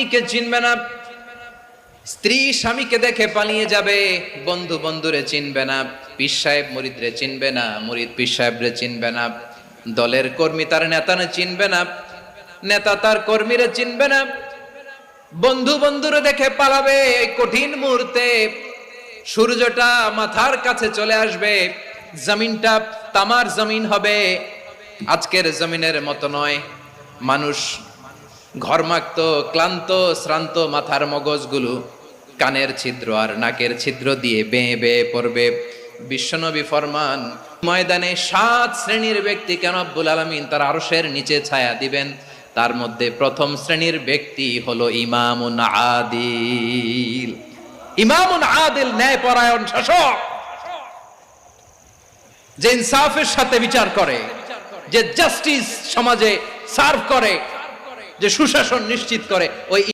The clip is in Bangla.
স্বামীকে চিনবে না, স্ত্রী স্বামীকে দেখে পালিয়ে যাবে, বন্ধু বন্ধুরে চিনবে না, পীর সাহেব মুরিদরে চিনবে না, মুরিদ পীর সাহেবরে চিনবে না, দলের কর্মী তার নেতারে চিনবে না, নেতা তার কর্মীরে চিনবে না, বন্ধু বন্ধুরে দেখে পালাবে। এই কঠিন মুহূর্তে সূর্যটা মাথার কাছে চলে আসবে, জমিনটা তামার জমিন হবে। আজকের জমিনের মতো নয়, মানুষ ঘর্মাক্ত, ক্লান্ত, শ্রান্ত মাথার মগজগুলো কানের ছিদ্র আর নাকের ছিদ্র দিয়ে বেয়ে বেয়ে পড়বে। বিশ্বনবী ফরমান, ময়দানে 7 শ্রেণীর ব্যক্তিকে রব্বুল আলামিন তার আরশের নিচে ছায়া দিবেন। তার মধ্যে প্রথম শ্রেণীর ব্যক্তি হলো ইমামুন আদিল। ইমামুন আদিল, ন্যায়পরায়ণ শাসক, যে ইনসাফের সাথে বিচার করে, যে জাস্টিস সমাজে সার্ভ করে, যে সুশাসন নিশ্চিত করে, ওই